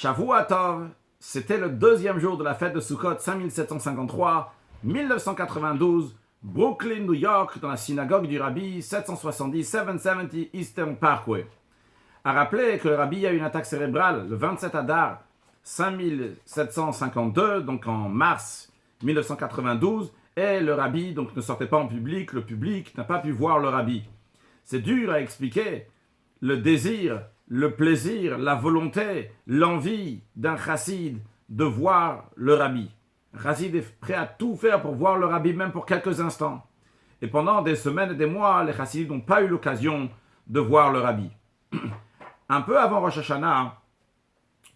Shavua Tov, c'était le deuxième jour de la fête de Sukkot 5753, 1992, Brooklyn, New York, dans la synagogue du Rabbi 770 Eastern Parkway. À rappeler que le Rabbi a eu une attaque cérébrale le 27 Adar 5752, donc en mars 1992, et le Rabbi donc, ne sortait pas en public, le public n'a pas pu voir le Rabbi. C'est dur à expliquer. Le désir, le plaisir, la volonté, l'envie d'un chassid de voir le Rabbi. Un chassid est prêt à tout faire pour voir le Rabbi, même pour quelques instants. Et pendant des semaines et des mois, les chassidim n'ont pas eu l'occasion de voir le Rabbi. Un peu avant Rosh Hashanah,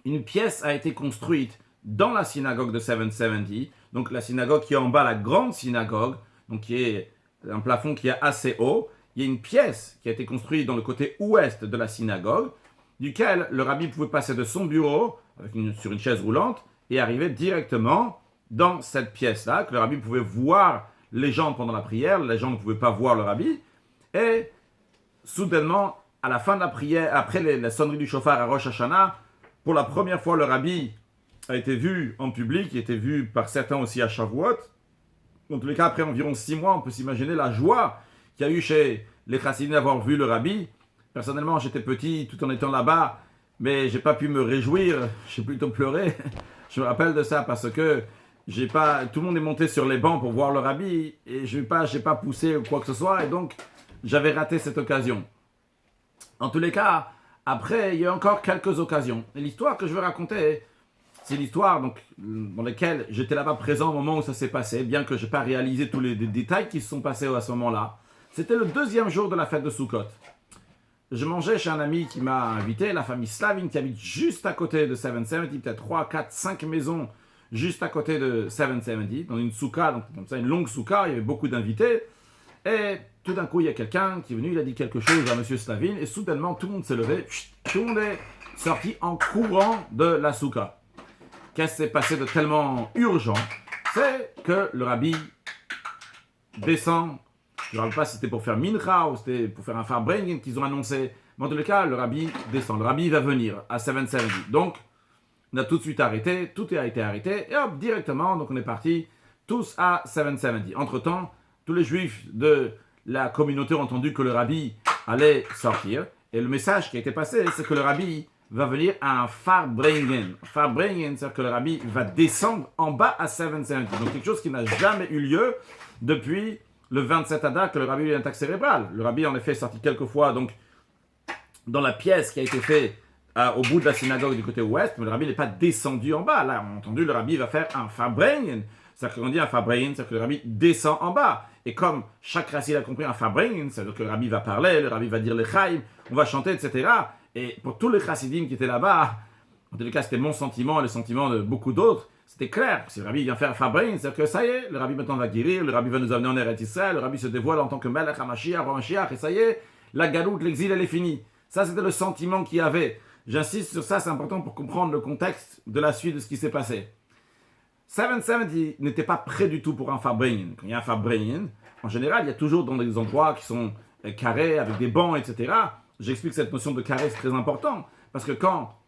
une pièce a été construite dans la synagogue de 770, donc la synagogue qui est en bas, la grande synagogue, donc qui est un plafond qui est assez haut. Il y a une pièce qui a été construite dans le côté ouest de la synagogue, duquel le Rabbi pouvait passer de son bureau sur une chaise roulante et arriver directement dans cette pièce-là, que le Rabbi pouvait voir les gens pendant la prière, les gens ne pouvaient pas voir le Rabbi, et soudainement, à la fin de la prière, après la sonnerie du chauffard à Rosh Hashanah, pour la première fois, le Rabbi a été vu en public, il a été vu par certains aussi à Shavuot. Dans tous les cas, après environ 6 mois, on peut s'imaginer la joie qu'il y a eu chez les chassidim d'avoir vu le Rabbi. Personnellement, j'étais petit tout en étant là-bas, mais j'ai pas pu me réjouir, j'ai plutôt pleuré. Je me rappelle de ça parce que tout le monde est monté sur les bancs pour voir le Rabbi et j'ai pas poussé ou quoi que ce soit et donc j'avais raté cette occasion. En tous les cas, après, il y a encore quelques occasions. Et l'histoire que je veux raconter, c'est l'histoire dans laquelle j'étais là-bas présent au moment où ça s'est passé, bien que je n'ai pas réalisé tous les détails qui se sont passés à ce moment-là. C'était le deuxième jour de la fête de Sukkot. Je mangeais chez un ami qui m'a invité, la famille Slavin, qui habite juste à côté de 770, peut-être 3, 4, 5 maisons juste à côté de 770, dans une soukha, donc comme ça, une longue soukha, il y avait beaucoup d'invités. Et tout d'un coup, il y a quelqu'un qui est venu, il a dit quelque chose à monsieur Slavin, et soudainement, tout le monde s'est levé, tout le monde est sorti en courant de la soukha. Qu'est-ce qui s'est passé de tellement urgent? C'est que le Rabbi descend. Je ne me rappelle pas si c'était pour faire mincha ou c'était pour faire un farbrengen qu'ils ont annoncé. Mais en tous les cas, le Rabbi descend. Le Rabbi va venir à 770. Donc, on a tout de suite arrêté. Tout a été arrêté. Et hop, directement, donc on est partis tous à 770. Entre-temps, tous les juifs de la communauté ont entendu que le Rabbi allait sortir. Et le message qui a été passé, c'est que le Rabbi va venir à un farbrengen. Farbrengen, c'est-à-dire que le Rabbi va descendre en bas à 770. Donc, quelque chose qui n'a jamais eu lieu depuis le 27 Adar, que le Rabbi a eu une attaque cérébrale. Le Rabbi, en effet, est sorti quelques fois donc, dans la pièce qui a été faite au bout de la synagogue du côté ouest, mais le Rabbi n'est pas descendu en bas. Là, on a entendu, le Rabbi va faire un farbrengen. C'est-à-dire qu'on dit un farbrengen, c'est-à-dire que le Rabbi descend en bas. Et comme chaque racine a compris un farbrengen, c'est-à-dire que le Rabbi va parler, le Rabbi va dire les chaim, on va chanter, etc. Et pour tous les chassidim qui étaient là-bas, en tous les cas, c'était mon sentiment et le sentiment de beaucoup d'autres, c'était clair, si le Rabbi vient faire Fabrin, c'est que ça y est, le Rabbi maintenant va guérir, le Rabbi va nous amener en Eretz Israël, le Rabbi se dévoile en tant que Melech HaMashiach, Roi Mashiach, et ça y est, la galoute, l'exil, elle est finie. Ça, c'était le sentiment qu'il y avait. J'insiste sur ça, c'est important pour comprendre le contexte de la suite de ce qui s'est passé. 770 n'était pas prêt du tout pour un Fabrin. Quand il y a un Fabrin, en général, il y a toujours dans des endroits qui sont carrés, avec des bancs, etc. J'explique cette notion de carré, c'est très important, parce que quand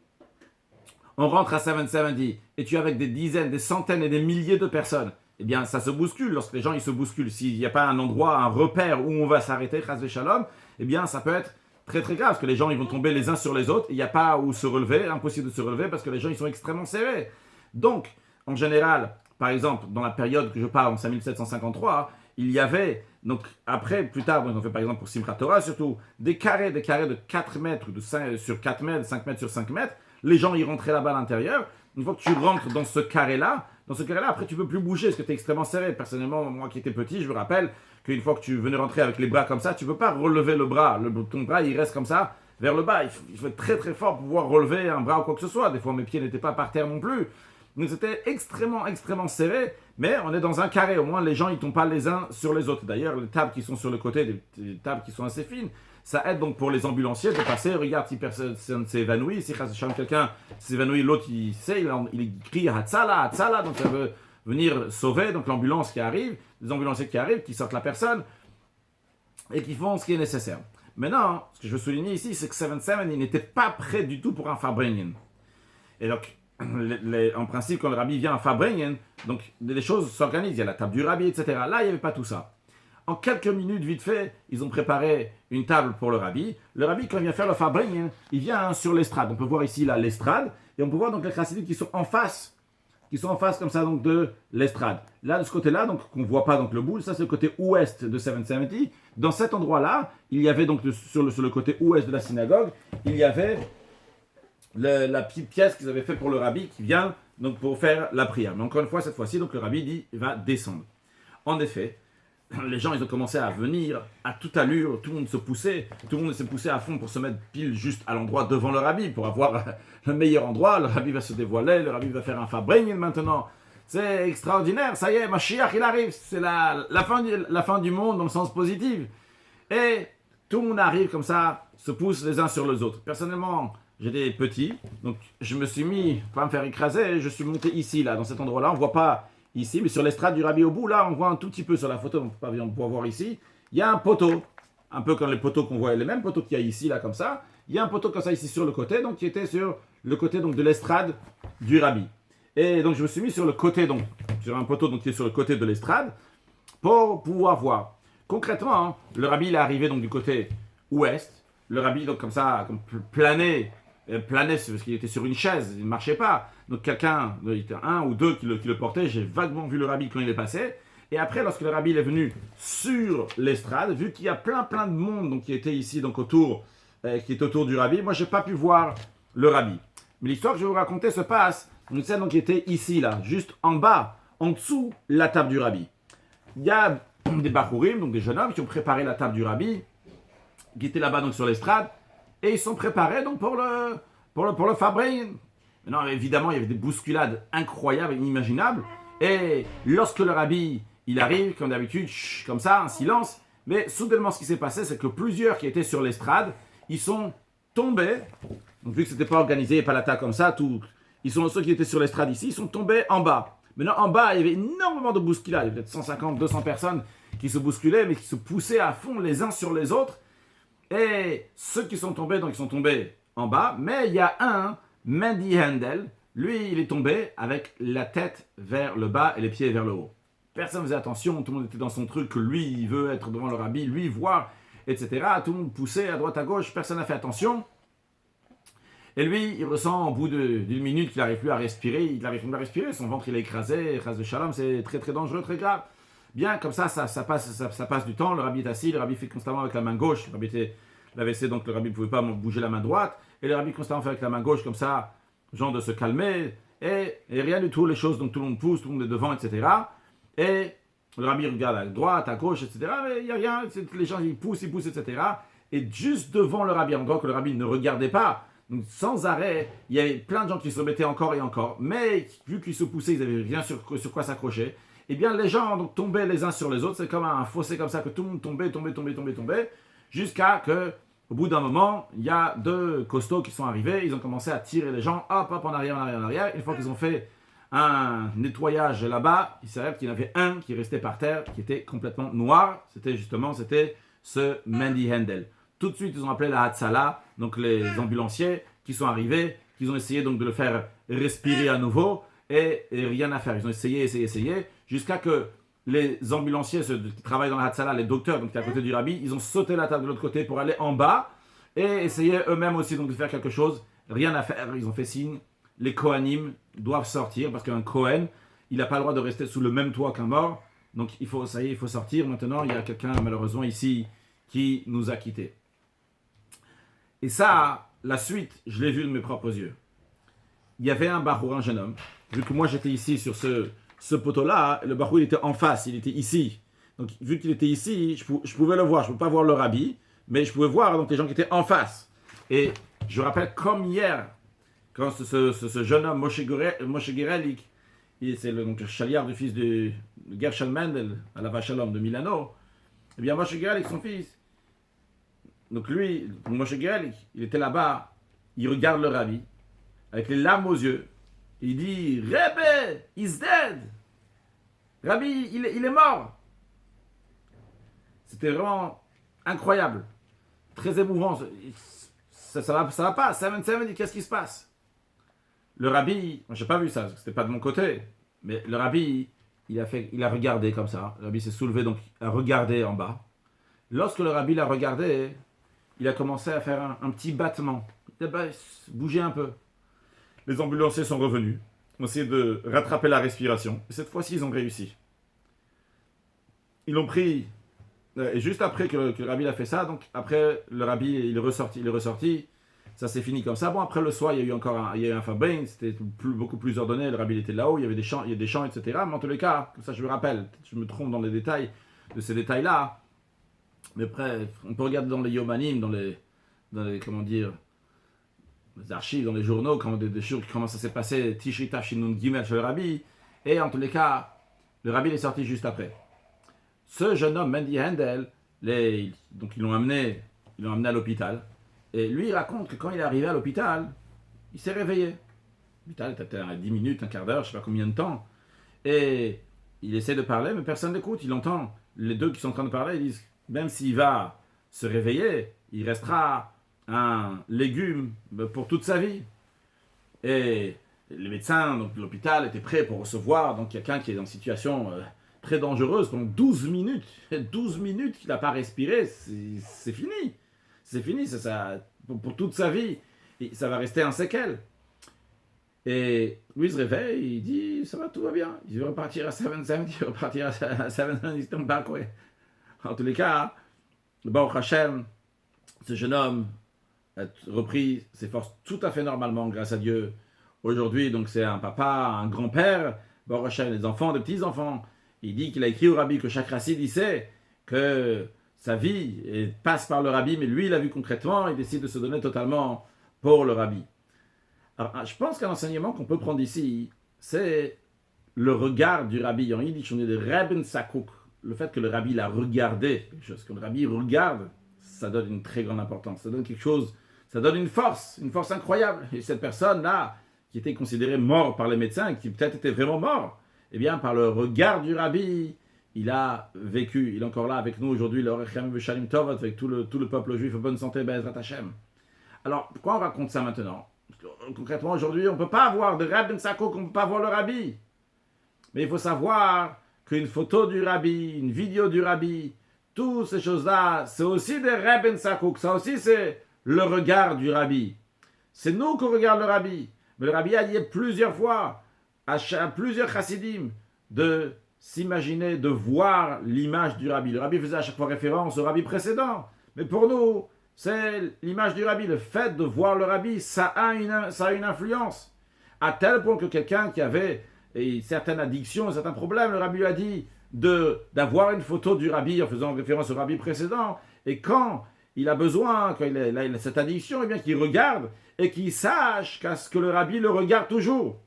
on rentre à 770 et tu es avec des dizaines, des centaines et des milliers de personnes, eh bien, ça se bouscule. Lorsque les gens ils se bousculent, s'il n'y a pas un endroit, un repère où on va s'arrêter, chas v'shalom, eh bien, ça peut être très très grave, parce que les gens ils vont tomber les uns sur les autres, il n'y a pas où se relever, impossible de se relever, parce que les gens ils sont extrêmement serrés. Donc, en général, par exemple, dans la période que je parle, en 5753, il y avait, donc après, plus tard, on fait par exemple pour Simchat Torah surtout, des carrés de 4 mètres sur 4 mètres, 5 mètres sur 5 mètres. Les gens y rentraient là-bas à l'intérieur. Une fois que tu rentres dans ce carré-là, après tu ne peux plus bouger parce que tu es extrêmement serré. Personnellement, moi qui étais petit, je me rappelle qu'une fois que tu venais rentrer avec les bras comme ça, tu ne peux pas relever le bras. Ton bras, il reste comme ça, vers le bas. Il faut être très très fort pour pouvoir relever un bras ou quoi que ce soit. Des fois, mes pieds n'étaient pas par terre non plus. Donc c'était extrêmement, extrêmement serré, mais on est dans un carré. Au moins, les gens, ils ne tombent pas les uns sur les autres. D'ailleurs, les tables qui sont sur le côté, des tables qui sont assez fines, ça aide donc pour les ambulanciers de passer. Regarde, si personne s'est évanoui, si quelqu'un s'évanouit, l'autre, il crie Hatzala, Hatzala, donc ça veut venir sauver. Donc l'ambulance qui arrive, les ambulanciers qui arrivent, qui sortent la personne et qui font ce qui est nécessaire. Maintenant, ce que je veux souligner ici, c'est que 770 il n'était pas prêt du tout pour un farbrengen. Et donc, en principe, quand le rabbi vient à Farbrengen, donc les choses s'organisent. Il y a la table du rabbi, etc. Là, il n'y avait pas tout ça. En quelques minutes, vite fait, ils ont préparé une table pour le rabbi. Le rabbi, quand il vient faire le Farbrengen, il vient sur l'estrade. On peut voir ici là l'estrade, et on peut voir donc les chassidim qui sont en face comme ça donc de l'estrade. Là, de ce côté-là, donc qu'on voit pas donc le boule, ça c'est le côté ouest de 770. Dans cet endroit-là, il y avait donc sur le côté ouest de la synagogue, il y avait la petite pièce qu'ils avaient fait pour le rabbi qui vient donc pour faire la prière. Mais encore une fois, cette fois-ci, donc le rabbi dit il va descendre. En effet, les gens ils ont commencé à venir à toute allure, tout le monde s'est poussé à fond pour se mettre pile juste à l'endroit devant le rabbi pour avoir le meilleur endroit. Le rabbi va se dévoiler, le rabbi va faire un Farbrengen maintenant. C'est extraordinaire, ça y est, Mashiach il arrive, c'est la fin du monde dans le sens positif. Et tout le monde arrive comme ça, se pousse les uns sur les autres. Personnellement, j'étais petit, donc je me suis mis, pour pas me faire écraser, je suis monté ici, là, dans cet endroit-là, on voit pas ici, mais sur l'estrade du rabbi au bout, là, on voit un tout petit peu sur la photo, on peut pas bien pouvoir voir ici, il y a un poteau, un peu comme les poteaux qu'on voit, les mêmes poteaux qu'il y a ici, là, comme ça, il y a un poteau comme ça ici sur le côté, donc qui était sur le côté donc de l'estrade du rabbi. Et donc je me suis mis sur le côté, donc, sur un poteau donc, qui est sur le côté de l'estrade, pour pouvoir voir. Concrètement, hein, le rabbi il est arrivé donc du côté ouest, le rabbi donc comme ça, comme planait, c'est parce qu'il était sur une chaise, il ne marchait pas. Donc quelqu'un, il était un ou deux qui le portait, j'ai vaguement vu le rabbi quand il est passé. Et après, lorsque le rabbi est venu sur l'estrade, vu qu'il y a plein de monde donc, qui était ici donc autour, qui est autour du rabbi, moi j'ai pas pu voir le rabbi. Mais l'histoire que je vais vous raconter se passe, une scène donc, qui était ici là, juste en bas, en dessous la table du rabbi. Il y a des bachourim, donc des jeunes hommes qui ont préparé la table du rabbi, qui étaient là-bas donc sur l'estrade, et ils sont préparés donc pour le Farbrengen. Non, évidemment, il y avait des bousculades incroyables, inimaginables. Et lorsque le rabbi, il arrive, comme d'habitude, comme ça, un silence. Mais soudainement, ce qui s'est passé, c'est que plusieurs qui étaient sur l'estrade, ils sont tombés. Donc, vu que c'était pas organisé, pas l'attaque comme ça, ceux qui étaient sur l'estrade ici, ils sont tombés en bas. Maintenant, en bas, il y avait énormément de bousculades. Il y avait peut-être 150, 200 personnes qui se bousculaient, mais qui se poussaient à fond les uns sur les autres. Et ceux qui sont tombés, donc ils sont tombés en bas, mais il y a un, Mendy Handel, lui il est tombé avec la tête vers le bas et les pieds vers le haut. Personne ne faisait attention, tout le monde était dans son truc, que lui il veut être devant le rabbi, lui voir, etc. Tout le monde poussait à droite à gauche, personne n'a fait attention. Et lui, il ressent au bout d'une minute qu'il n'arrive plus à respirer, son ventre il est écrasé, de shalom, c'est très très dangereux, très grave. Bien, comme ça passe du temps, le rabbi est assis, le rabbi fait constamment avec la main gauche, le rabbi était l'AVC, donc le rabbi ne pouvait pas bouger la main droite, et le rabbi constamment fait avec la main gauche, comme ça, genre de se calmer, et rien du tout, les choses, donc tout le monde pousse, tout le monde est devant, etc. Et le rabbi regarde à droite, à gauche, etc., mais il n'y a rien, les gens ils poussent, etc. Et juste devant le rabbi, en endroit que le rabbi ne regardait pas, donc sans arrêt, il y avait plein de gens qui se mettaient encore et encore, mais vu qu'ils se poussaient, ils n'avaient rien sur quoi s'accrocher. Eh bien, les gens donc, tombaient les uns sur les autres. C'est comme un fossé comme ça que tout le monde tombait. Jusqu'à que, au bout d'un moment, il y a deux costauds qui sont arrivés. Ils ont commencé à tirer les gens, hop, en arrière. Une fois qu'ils ont fait un nettoyage là-bas, il s'avère qu'il y en avait un qui restait par terre, qui était complètement noir. C'était ce Mendy Handel. Tout de suite, ils ont appelé la Hatzala, donc les ambulanciers qui sont arrivés, qui ont essayé donc de le faire respirer à nouveau. Et rien à faire. Ils ont essayé, jusqu'à que les ambulanciers qui travaillent dans la Hatzala, les docteurs donc qui sont à côté du rabbi, ils ont sauté la table de l'autre côté pour aller en bas et essayer eux-mêmes aussi donc de faire quelque chose. Rien à faire. Ils ont fait signe. Les Kohanim doivent sortir parce qu'un Kohen, il n'a pas le droit de rester sous le même toit qu'un mort. Donc il faut sortir. Maintenant, il y a quelqu'un malheureusement ici qui nous a quittés. Et ça, la suite, je l'ai vu de mes propres yeux. Il y avait un bachour, un jeune homme. Vu que moi j'étais ici sur ce poteau-là, le bachour il était en face, il était ici. Donc vu qu'il était ici, je pouvais le voir. Je ne pouvais pas voir le rabbi, mais je pouvais voir donc, les gens qui étaient en face. Et je me rappelle comme hier, quand ce jeune homme, Moshe Gerelik, c'est le chaliard du fils de Gershon Mendel, à la Vachalom de Milano, eh bien Moshe Gerelik, son fils, donc lui, Moshe Gerelik, il était là-bas, il regarde le rabbi, avec les larmes aux yeux, il dit « Rebbe, he's dead !» Rabbi, il est mort. C'était vraiment incroyable, très émouvant. Ça va pas. 770, qu'est-ce qui se passe? le rabbi, moi j'ai pas vu ça, c'était pas de mon côté, mais le rabbi, il a regardé comme ça. Le rabbi s'est soulevé, donc a regardé en bas. Lorsque le rabbi l'a regardé, il a commencé à faire un petit battement. Il a bougé un peu. Les ambulanciers sont revenus, ont essayé de rattraper la respiration. Et cette fois-ci, ils ont réussi. Ils l'ont pris. Et juste après que le rabbi a fait ça, donc après le rabbi il est ressorti, ça s'est fini comme ça. Bon, après le soir, il y a eu encore un Fabrin, c'était beaucoup plus ordonné, le rabbi il était là-haut, il y avait il y a des chants, etc. Mais en tous les cas, comme ça je me rappelle, je me trompe dans les détails de ces détails-là. Mais après, on peut regarder dans les Yomanim, dans les comment dire, les archives, dans les journaux, quand des choses, comment ça s'est passé, Tishri Tafshinun Gimel chez le rabbi. Et en tous les cas, le rabbi est sorti juste après. Ce jeune homme, Mendy Handel, donc ils l'ont amené à l'hôpital. Et lui, il raconte que quand il est arrivé à l'hôpital, il s'est réveillé. L'hôpital était peut-être à 10 minutes, un quart d'heure, je ne sais pas combien de temps. Et il essaie de parler, mais personne n'écoute. Il entend les deux qui sont en train de parler. Ils disent, même s'il va se réveiller, il restera un légume pour toute sa vie. Et les médecins, donc l'hôpital, étaient prêts pour recevoir donc quelqu'un qui est dans une situation très dangereuse pendant 12 minutes. 12 minutes qu'il n'a pas respiré, c'est fini. C'est fini, c'est ça, pour toute sa vie. Et ça va rester un séquelle. Et lui se réveille, il dit, ça va, tout va bien. Il veut repartir à 7-7, il veut repartir à 7-7, il tombe pas, quoi. En tous les cas, le Baruch Hashem, ce jeune homme a repris ses forces tout à fait normalement, grâce à Dieu. Aujourd'hui, donc c'est un papa, un grand-père, Baruch Hashem, des enfants, des petits-enfants. Il dit qu'il a écrit au rabbi que chaque racine, il sait que sa vie passe par le rabbi, mais lui, il a vu concrètement, il décide de se donner totalement pour le rabbi. Alors, je pense qu'un enseignement qu'on peut prendre ici, c'est le regard du rabbi. En yiddish, on est de Reben Sakuk. Le fait que le rabbi l'a regardé, quelque chose que le rabbi regarde, ça donne une très grande importance. Ça donne quelque chose, ça donne une force incroyable. Et cette personne-là, qui était considérée mort par les médecins, qui peut-être était vraiment mort, eh bien, par le regard du rabbi, il a vécu. Il est encore là avec nous aujourd'hui, avec tout le peuple juif en bonne santé, Be'ezrat Hashem. Alors, pourquoi on raconte ça maintenant? Concrètement, aujourd'hui, on ne peut pas avoir de Reb Ben Sakuk, on ne peut pas voir le rabbi. Mais il faut savoir qu'une photo du rabbi, une vidéo du rabbi, toutes ces choses-là, c'est aussi des Reb Ben Sakuk. Ça aussi, c'est le regard du rabbi. C'est nous qui regardons le rabbi. Mais le rabbi a dit plusieurs fois à plusieurs chassidim de s'imaginer, de voir l'image du rabbi. Le rabbi faisait à chaque fois référence au rabbi précédent. Mais pour nous, c'est l'image du rabbi. Le fait de voir le rabbi, ça a une influence. À tel point que quelqu'un qui avait certaines addictions, certains problèmes, le rabbi lui a dit d'avoir une photo du rabbi en faisant référence au rabbi précédent. Et quand il a besoin, quand il a cette addiction, eh bien qu'il regarde et qu'il sache que le rabbi le regarde toujours.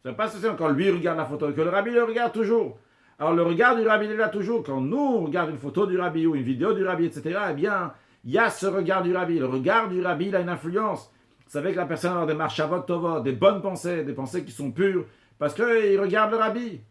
Ce n'est pas seulement quand lui regarde la photo, que le rabbi le regarde toujours. Alors le regard du rabbi, il est là toujours. Quand nous, on regarde une photo du rabbi ou une vidéo du rabbi, etc., eh bien, il y a ce regard du rabbi. Le regard du rabbi, il a une influence. Vous savez que la personne a des marchavot tovot, des bonnes pensées, des pensées qui sont pures, parce qu'il regarde le rabbi.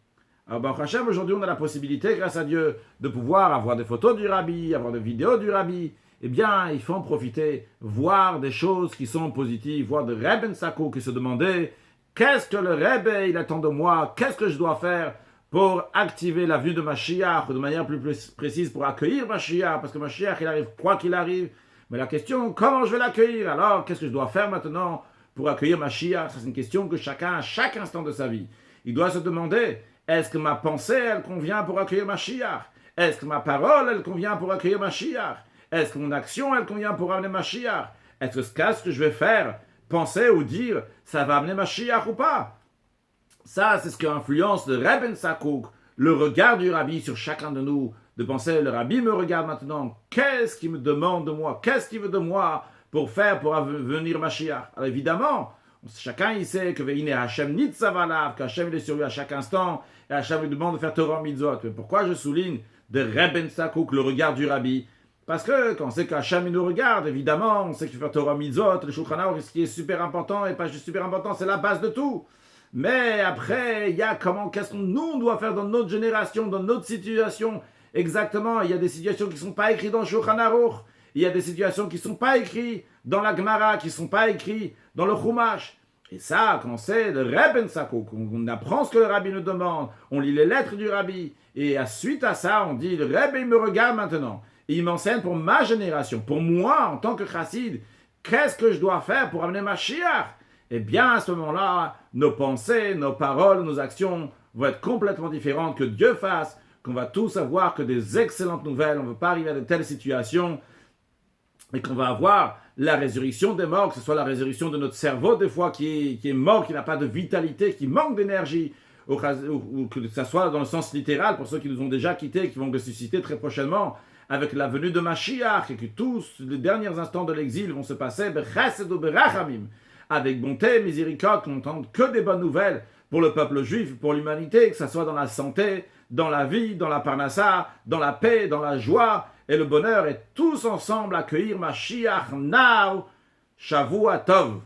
Alors, Baruch Hashem, aujourd'hui, on a la possibilité, grâce à Dieu, de pouvoir avoir des photos du rabbi, avoir des vidéos du rabbi. Eh bien, il faut en profiter, voir des choses qui sont positives, voir de Reb Ben Sakuk qui se demandait qu'est-ce que le Rebbe, il attend de moi, qu'est-ce que je dois faire pour activer la vue de Mashiach, de manière plus précise, pour accueillir Mashiach, parce que Mashiach, il arrive quoi qu'il arrive. Mais la question, comment je vais l'accueillir? Alors, qu'est-ce que je dois faire maintenant pour accueillir Mashiach? C'est une question que chacun, à chaque instant de sa vie, il doit se demander, est-ce que ma pensée, elle convient pour accueillir Mashiach? Est-ce que ma parole, elle convient pour accueillir Mashiach? Est-ce que mon action, elle convient pour amener Mashiach? Est-ce que ce que je vais faire, penser ou dire, ça va amener Mashiach ou pas? Ça, c'est ce qui influence le Reb Ben Sakuk, le regard du rabbi sur chacun de nous, de penser, le rabbi me regarde maintenant, qu'est-ce qu'il me demande de moi? Qu'est-ce qu'il veut de moi pour faire, pour venir Mashiach? Alors évidemment, chacun il sait que Veine Hashem Nitzavalav, qu'Hashem il est sur lui à chaque instant, et Hashem lui demande de faire Torah Mitzvot. Mais pourquoi je souligne de Reb Ben Sakuk, le regard du rabbi? Parce que quand on sait qu'Hashem nous regarde, évidemment, on sait qu'il faut faire Torah Mitzvot, le Shulchan Aruch, ce qui est super important, et pas juste super important, c'est la base de tout. Mais après, il y a qu'est-ce qu'on nous doit faire dans notre génération, dans notre situation. Exactement, il y a des situations qui ne sont pas écrites dans le Shulchan Aruch, il y a des situations qui ne sont pas écrites dans la Gemara, qui ne sont pas écrites dans le Chumash. Et ça, quand c'est le Rebbe Sako, on apprend ce que le Rabbi nous demande, on lit les lettres du Rabbi, et suite à ça, on dit, le Rebbe, il me regarde maintenant, et il m'enseigne pour ma génération, pour moi, en tant que chassid, qu'est-ce que je dois faire pour amener ma Mashiach? Eh bien, à ce moment-là, nos pensées, nos paroles, nos actions vont être complètement différentes, que Dieu fasse, qu'on va tous avoir que des excellentes nouvelles, on ne veut pas arriver à de telles situations, et qu'on va avoir la résurrection des morts, que ce soit la résurrection de notre cerveau des fois qui est mort, qui n'a pas de vitalité, qui manque d'énergie, ou que ce soit dans le sens littéral, pour ceux qui nous ont déjà quittés, qui vont ressusciter très prochainement, avec la venue de Mashiach, et que tous les derniers instants de l'exil vont se passer, avec bonté, miséricorde, qu'on n'entende que des bonnes nouvelles pour le peuple juif, pour l'humanité, que ce soit dans la santé, dans la vie, dans la parnassa, dans la paix, dans la joie et le bonheur, et tous ensemble accueillir Mashiach now, Shavua Tov.